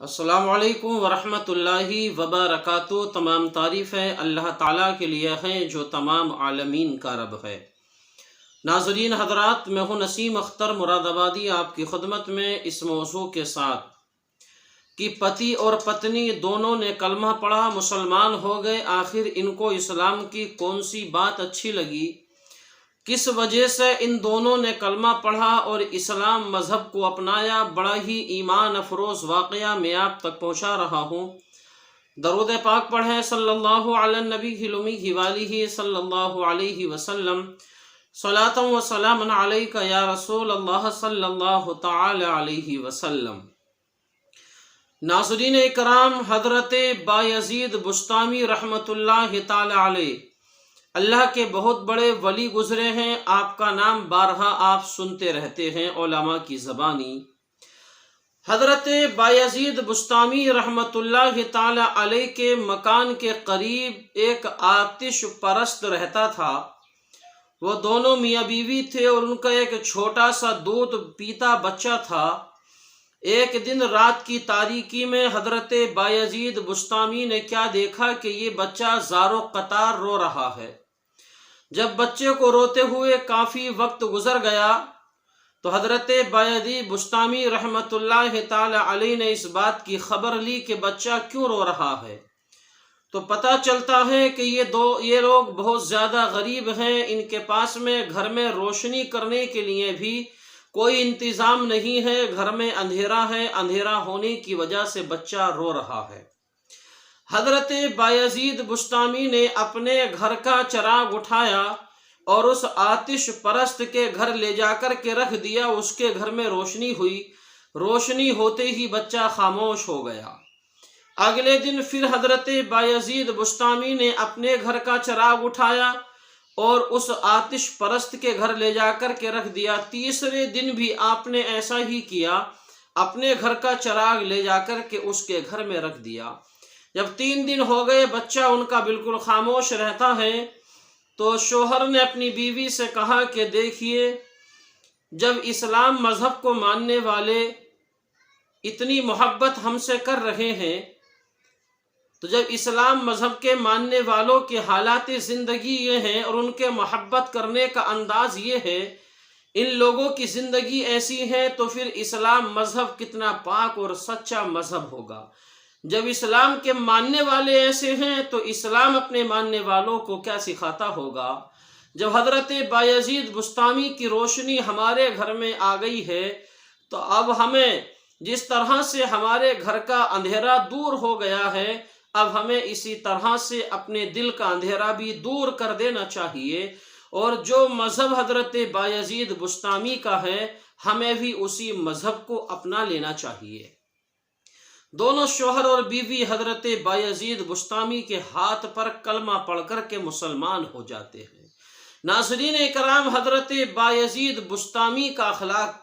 السلام علیکم ورحمۃ اللہ وبرکاتہ۔ تمام تعریفیں اللہ تعالیٰ کے لیے ہیں جو تمام عالمین کا رب ہے۔ ناظرین حضرات، میں ہوں نسیم اختر مراد آبادی آپ کی خدمت میں اس موضوع کے ساتھ کہ پتی اور پتنی دونوں نے کلمہ پڑھا، مسلمان ہو گئے، آخر ان کو اسلام کی کون سی بات اچھی لگی، کس وجہ سے ان دونوں نے کلمہ پڑھا اور اسلام مذہب کو اپنایا۔ بڑا ہی ایمان افروز واقعہ میں آپ تک پہنچا رہا ہوں۔ درود پاک پڑھیں صلی اللہ علی النبی الامی وآلہ صلی اللہ علیہ وسلم۔ صلاۃ و سلام علیک یا رسول اللہ صلی اللہ تعالی علیہ وسلم۔ ناظرین اکرام، حضرت بایزید بسطامی رحمۃ اللہ تعالی علیہ اللہ کے بہت بڑے ولی گزرے ہیں۔ آپ کا نام بارہا آپ سنتے رہتے ہیں علماء کی زبانی۔ حضرت بایزید بسطامی رحمۃ اللہ تعالی علیہ کے مکان کے قریب ایک آتش پرست رہتا تھا۔ وہ دونوں میاں بیوی تھے اور ان کا ایک چھوٹا سا دودھ پیتا بچہ تھا۔ ایک دن رات کی تاریکی میں حضرت بایزید بسطامی نے کیا دیکھا کہ یہ بچہ زارو قطار رو رہا ہے۔ جب بچے کو روتے ہوئے کافی وقت گزر گیا تو حضرت بایزید بسطامی رحمۃ اللہ تعالی علیہ نے اس بات کی خبر لی کہ بچہ کیوں رو رہا ہے۔ تو پتہ چلتا ہے کہ یہ لوگ بہت زیادہ غریب ہیں، ان کے پاس میں گھر میں روشنی کرنے کے لیے بھی کوئی انتظام نہیں ہے، گھر میں اندھیرا ہے، اندھیرا ہونے کی وجہ سے بچہ رو رہا ہے۔ حضرت بایزید بسطامی نے اپنے گھر کا چراغ اٹھایا اور اس آتش پرست کے گھر لے جا کر کے رکھ دیا۔ اس کے گھر میں روشنی ہوئی، روشنی ہوتے ہی بچہ خاموش ہو گیا۔ اگلے دن پھر حضرت بایزید بسطامی نے اپنے گھر کا چراغ اٹھایا اور اس آتش پرست کے گھر لے جا کر کے رکھ دیا۔ تیسرے دن بھی آپ نے ایسا ہی کیا، اپنے گھر کا چراغ لے جا کر کے اس کے گھر میں رکھ دیا۔ جب 3 دن ہو گئے بچہ ان کا بالکل خاموش رہتا ہے تو شوہر نے اپنی بیوی سے کہا کہ دیکھیے، جب اسلام مذہب کو ماننے والے اتنی محبت ہم سے کر رہے ہیں، تو جب اسلام مذہب کے ماننے والوں کے حالات زندگی یہ ہیں اور ان کے محبت کرنے کا انداز یہ ہے، ان لوگوں کی زندگی ایسی ہے، تو پھر اسلام مذہب کتنا پاک اور سچا مذہب ہوگا۔ جب اسلام کے ماننے والے ایسے ہیں تو اسلام اپنے ماننے والوں کو کیا سکھاتا ہوگا۔ جب حضرت بایزید بسطامی کی روشنی ہمارے گھر میں آ گئی ہے تو اب ہمیں جس طرح سے ہمارے گھر کا اندھیرا دور ہو گیا ہے، اب ہمیں اسی طرح سے اپنے دل کا اندھیرا بھی دور کر دینا چاہیے، اور جو مذہب حضرت بایزید بسطامی کا ہے ہمیں بھی اسی مذہب کو اپنا لینا چاہیے۔ دونوں شوہر اور بیوی حضرت بایزید بسطامی کے ہاتھ پر کلمہ پڑھ کر کے مسلمان ہو جاتے ہیں۔ ناظرین اکرام، حضرت بایزید بسطامی کا اخلاق،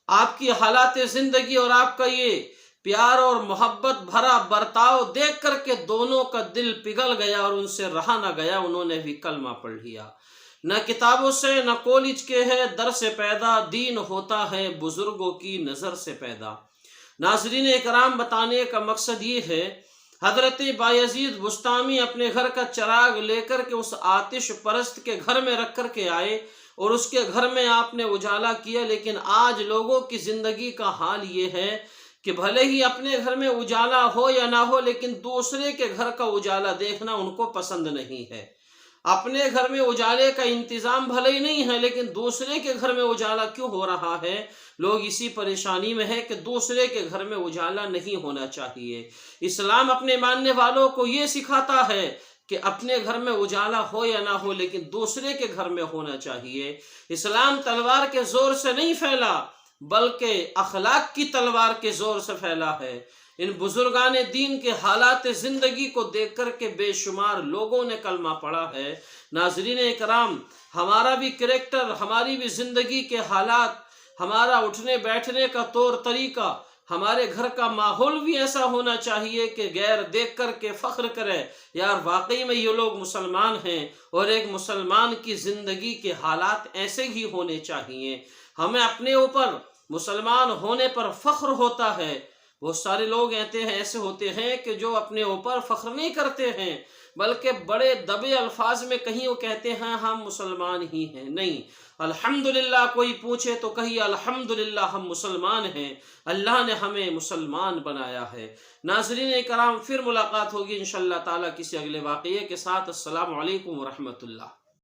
آپ کی حالات زندگی اور آپ کا یہ پیار اور محبت بھرا برتاؤ دیکھ کر کے دونوں کا دل پگھل گیا اور ان سے رہا نہ گیا، انہوں نے بھی کلمہ پڑھ لیا۔ نہ کتابوں سے نہ کالج کے ہے در سے پیدا، دین ہوتا ہے بزرگوں کی نظر سے پیدا۔ ناظرین اکرام، بتانے کا مقصد یہ ہے، حضرت بایزید بسطامی اپنے گھر کا چراغ لے کر کے اس آتش پرست کے گھر میں رکھ کر کے آئے اور اس کے گھر میں آپ نے اجالا کیا، لیکن آج لوگوں کی زندگی کا حال یہ ہے کہ بھلے ہی اپنے گھر میں اجالا ہو یا نہ ہو، لیکن دوسرے کے گھر کا اجالا دیکھنا ان کو پسند نہیں ہے۔ اپنے گھر میں اجالے کا انتظام بھلے ہی نہیں ہے، لیکن دوسرے کے گھر میں اجالا کیوں ہو رہا ہے؟ لوگ اسی پریشانی میں ہے کہ دوسرے کے گھر میں اجالا نہیں ہونا چاہیے۔ اسلام اپنے ماننے والوں کو یہ سکھاتا ہے کہ اپنے گھر میں اجالا ہو یا نہ ہو، لیکن دوسرے کے گھر میں ہونا چاہیے۔ اسلام تلوار کے زور سے نہیں پھیلا، بلکہ اخلاق کی تلوار کے زور سے پھیلا ہے۔ ان بزرگان دین کے حالات زندگی کو دیکھ کر کے بے شمار لوگوں نے کلمہ پڑھا ہے۔ ناظرین اکرام، ہمارا بھی کریکٹر، ہماری بھی زندگی کے حالات، ہمارا اٹھنے بیٹھنے کا طور طریقہ، ہمارے گھر کا ماحول بھی ایسا ہونا چاہیے کہ غیر دیکھ کر کے فخر کرے، یار واقعی میں یہ لوگ مسلمان ہیں، اور ایک مسلمان کی زندگی کے حالات ایسے ہی ہونے چاہیے۔ ہمیں اپنے اوپر مسلمان ہونے پر فخر ہوتا ہے، بہت سارے لوگ ایسے ہوتے ہیں کہ جو اپنے اوپر فخر نہیں کرتے ہیں، بلکہ بڑے دبے الفاظ میں کہیں وہ کہتے ہیں ہم مسلمان ہی ہیں۔ نہیں، الحمدللہ کوئی پوچھے تو کہیے الحمدللہ ہم مسلمان ہیں، اللہ نے ہمیں مسلمان بنایا ہے۔ ناظرین کرام، پھر ملاقات ہوگی انشاءاللہ تعالی کسی اگلے واقعے کے ساتھ۔ السلام علیکم ورحمۃ اللہ۔